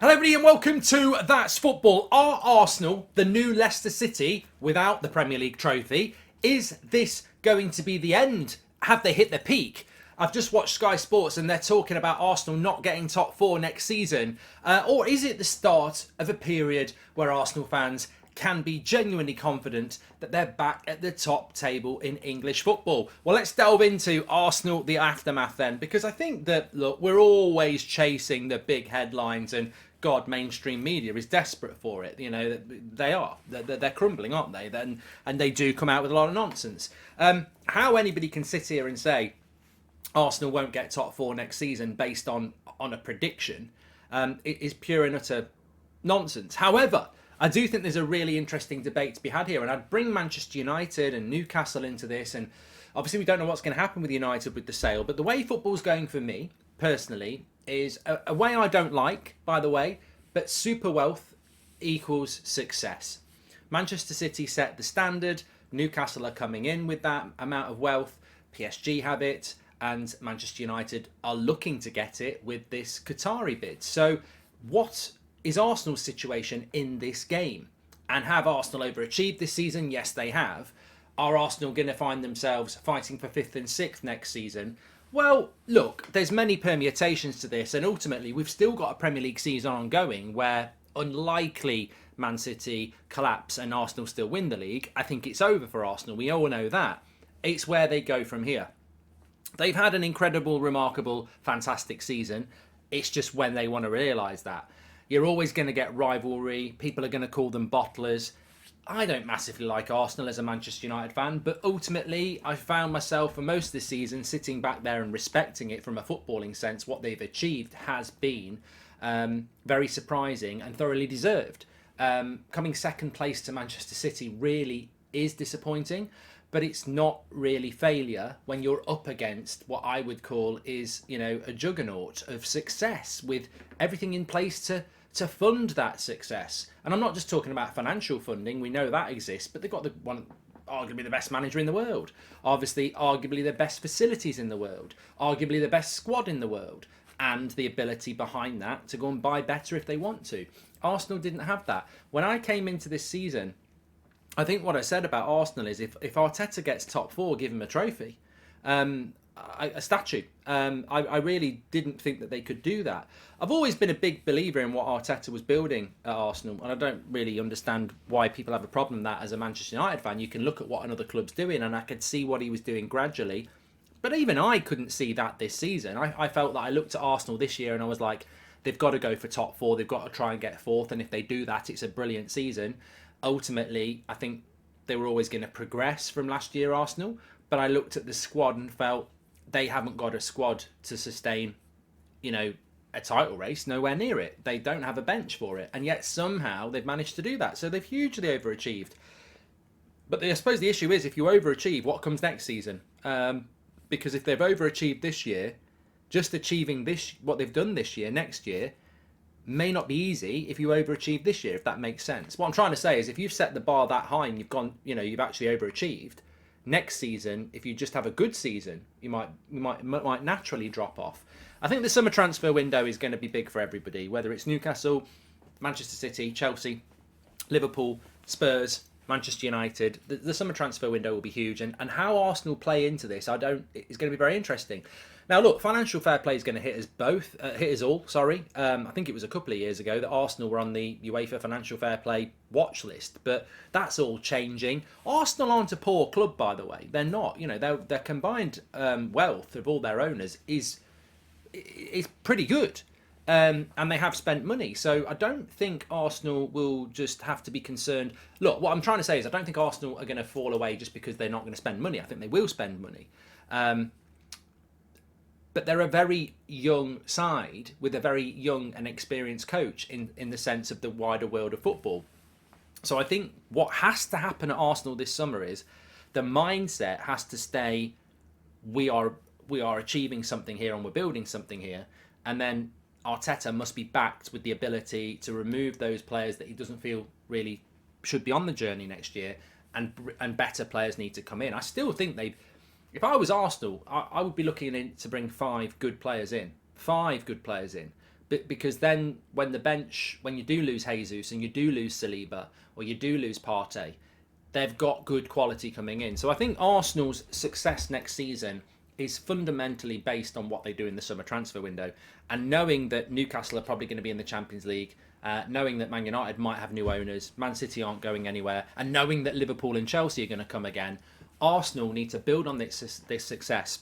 Hello everybody and welcome to That's Football. Are Arsenal the new Leicester City without the Premier League trophy? Is this going to be the end? Have they hit the peak? I've just watched Sky Sports and they're talking about Arsenal not getting top four next season. Or is it the start of a period where Arsenal fans can be genuinely confident that they're back at the top table in English football? Well, let's delve into Arsenal, the aftermath then, because I think that, look, we're always chasing the big headlines and God, mainstream media is desperate for it. You know, they are. They're crumbling, aren't they? Then, and they do come out with a lot of nonsense. How anybody can sit here and say Arsenal won't get top four next season based on a prediction it is pure and utter nonsense. However, I do think there's a really interesting debate to be had here, and I'd bring Manchester United and Newcastle into this. And obviously, we don't know what's going to happen with United with the sale, but the way football's going for me personally is a way I don't like, by the way, but super wealth equals success. Manchester City set the standard. Newcastle are coming in with that amount of wealth. PSG have it, and Manchester United are looking to get it with this Qatari bid. So, what is Arsenal's situation in this game? And have Arsenal overachieved this season? Yes, they have. Are Arsenal going to find themselves fighting for 5th and 6th next season? Well, look, there's many permutations to this, and ultimately we've still got a Premier League season ongoing where, unlikely Man City collapse and Arsenal still win the league, I think it's over for Arsenal. We all know that. It's where they go from here. They've had an incredible, remarkable, fantastic season. It's just when they want to realise that. You're always going to get rivalry. People are going to call them bottlers. I don't massively like Arsenal as a Manchester United fan, but ultimately I found myself for most of the season sitting back there and respecting it from a footballing sense. What they've achieved has been very surprising and thoroughly deserved. Coming second place to Manchester City really is disappointing, but it's not really failure when you're up against what I would call is, you know, a juggernaut of success with everything in place to fund that success. And I'm not just talking about financial funding, we know that exists, but they've got arguably the best manager in the world, obviously arguably the best facilities in the world, arguably the best squad in the world, and the ability behind that to go and buy better if they want to. Arsenal didn't have that. When I came into this season, I think what I said about Arsenal is if Arteta gets top four, give him a trophy. A statue. I really didn't think that they could do that. I've always been a big believer in what Arteta was building at Arsenal, and I don't really understand why people have a problem with that as a Manchester United fan. You can look at what another club's doing, and I could see what he was doing gradually. But even I couldn't see that this season. I felt that I looked at Arsenal this year and I was like, they've got to go for top four. They've got to try and get fourth, and if they do that, it's a brilliant season. Ultimately, I think they were always going to progress from last year, Arsenal. But I looked at the squad and felt they haven't got a squad to sustain, you know, a title race, nowhere near it. They don't have a bench for it. And yet somehow they've managed to do that. So they've hugely overachieved. But I suppose the issue is if you overachieve, what comes next season? Because if they've overachieved this year, just achieving this, what they've done this year, next year, may not be easy if you overachieve this year, if that makes sense. What I'm trying to say is if you've set the bar that high and you've gone, you know, you've actually overachieved, next season, if you just have a good season, you might naturally drop off. I think the summer transfer window is going to be big for everybody, whether it's Newcastle, Manchester City, Chelsea, Liverpool, Spurs, Manchester United. The summer transfer window will be huge, and how Arsenal play into this, it's going to be very interesting. Now, look, financial fair play is going to hit us all. Sorry, I think it was a couple of years ago that Arsenal were on the UEFA financial fair play watch list, but that's all changing. Arsenal aren't a poor club, by the way. They're not. You know, their combined wealth of all their owners is pretty good, and they have spent money. So I don't think Arsenal will just have to be concerned. Look, what I'm trying to say is I don't think Arsenal are going to fall away just because they're not going to spend money. I think they will spend money. But they're a very young side with a very young and experienced coach in the sense of the wider world of football. So I think what has to happen at Arsenal this summer is the mindset has to stay, we are achieving something here and we're building something here. And then Arteta must be backed with the ability to remove those players that he doesn't feel really should be on the journey next year, and better players need to come in. I still think if I was Arsenal, I would be looking to bring 5 good players in. Because then when when you do lose Jesus and you do lose Saliba or you do lose Partey, they've got good quality coming in. So I think Arsenal's success next season is fundamentally based on what they do in the summer transfer window, and knowing that Newcastle are probably going to be in the Champions League, knowing that Man United might have new owners, Man City aren't going anywhere, and knowing that Liverpool and Chelsea are going to come again, Arsenal need to build on this success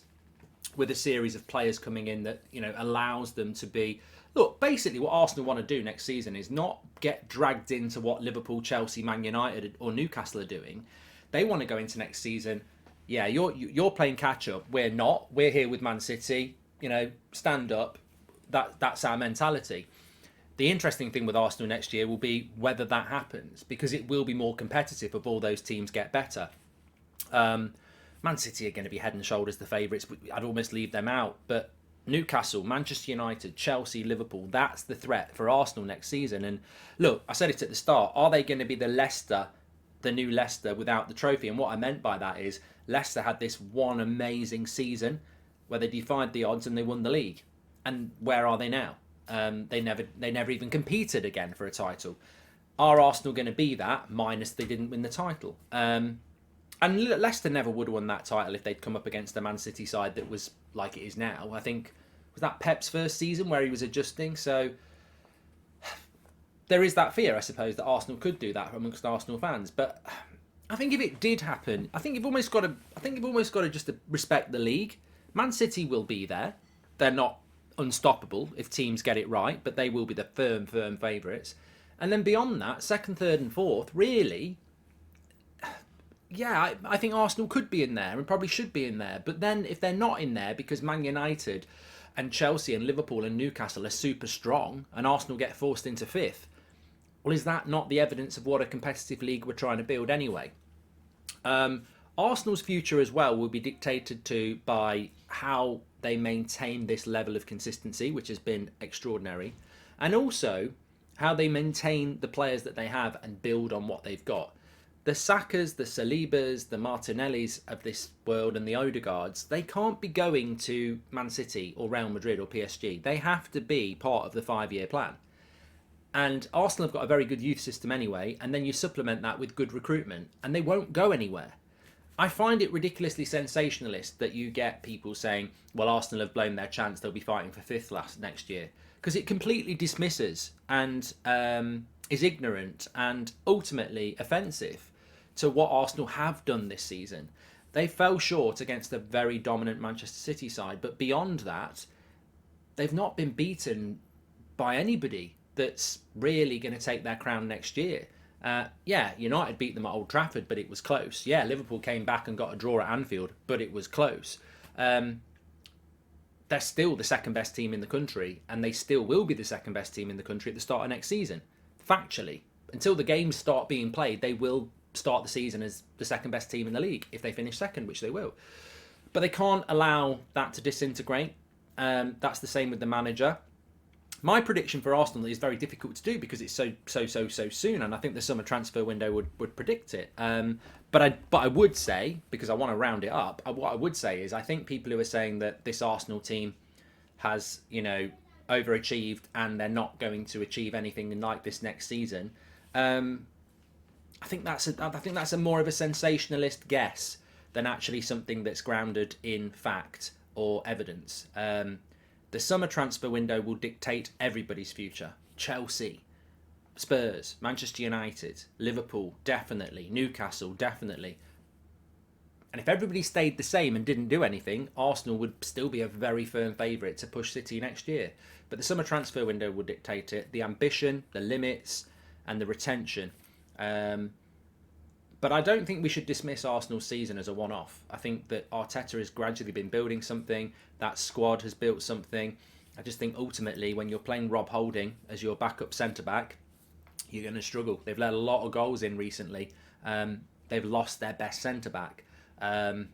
with a series of players coming in that allows them to be. Look, basically what Arsenal want to do next season is not get dragged into what Liverpool, Chelsea, Man United or Newcastle are doing. They want to go into next season, yeah, you're playing catch up. We're not. We're here with Man City. Stand up. That's our mentality. The interesting thing with Arsenal next year will be whether that happens, because it will be more competitive if all those teams get better. Man City are going to be head and shoulders the favourites. I'd almost leave them out. But Newcastle, Manchester United, Chelsea, Liverpool, that's the threat for Arsenal next season. And look, I said it at the start, are they going to be the new Leicester without the trophy? And what I meant by that is Leicester had this one amazing season where they defied the odds and they won the league. And where are they now? They never even competed again for a title. Are Arsenal going to be that, minus they didn't win the title? And Leicester never would have won that title if they'd come up against a Man City side that was like it is now. I think, was that Pep's first season where he was adjusting? So there is that fear, I suppose, that Arsenal could do that amongst Arsenal fans. But I think if it did happen, I think you've almost got to just respect the league. Man City will be there. They're not unstoppable if teams get it right, but they will be the firm favourites. And then beyond that, second, third and fourth, really, yeah, I think Arsenal could be in there and probably should be in there. But then if they're not in there because Man United and Chelsea and Liverpool and Newcastle are super strong and Arsenal get forced into fifth, well, is that not the evidence of what a competitive league we're trying to build anyway? Arsenal's future as well will be dictated to by how they maintain this level of consistency, which has been extraordinary, and also how they maintain the players that they have and build on what they've got. The Sakas, the Salibas, the Martinellis of this world and the Odegaards, they can't be going to Man City or Real Madrid or PSG. They have to be part of the 5-year plan. And Arsenal have got a very good youth system anyway, and then you supplement that with good recruitment, and they won't go anywhere. I find it ridiculously sensationalist that you get people saying, well, Arsenal have blown their chance, they'll be fighting for fifth next year. Because it completely dismisses and is ignorant and ultimately offensive to what Arsenal have done this season. They fell short against a very dominant Manchester City side, but beyond that, they've not been beaten by anybody that's really going to take their crown next year. Yeah, United beat them at Old Trafford, but it was close. Yeah, Liverpool came back and got a draw at Anfield, but it was close. They're still the second best team in the country, and they still will be the second best team in the country at the start of next season. Factually, until the games start being played, they will start the season as the second best team in the league if they finish second, which they will. But they can't allow that to disintegrate. That's the same with the manager. My prediction for Arsenal is very difficult to do because it's so soon, and I think the summer transfer window would predict it. But I would say, because I want to round it up, what I would say is I think people who are saying that this Arsenal team has overachieved and they're not going to achieve anything like this next season, I think that's a more of a sensationalist guess than actually something that's grounded in fact or evidence. The summer transfer window will dictate everybody's future. Chelsea, Spurs, Manchester United, Liverpool, definitely. Newcastle, definitely. And if everybody stayed the same and didn't do anything, Arsenal would still be a very firm favourite to push City next year. But the summer transfer window will dictate it. The ambition, the limits, and the retention. But I don't think we should dismiss Arsenal's season as a one-off. I think that Arteta has gradually been building something. That squad has built something. I just think ultimately when you're playing Rob Holding as your backup centre-back, you're going to struggle. They've let a lot of goals in recently. They've lost their best centre-back. When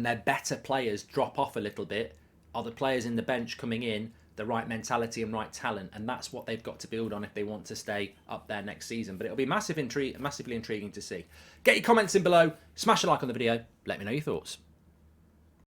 their better players drop off a little bit, are the players in the bench coming in the right mentality and right talent, and that's what they've got to build on if they want to stay up there next season. But it'll be massively intriguing to see. Get your comments in below, smash a like on the video, let me know your thoughts.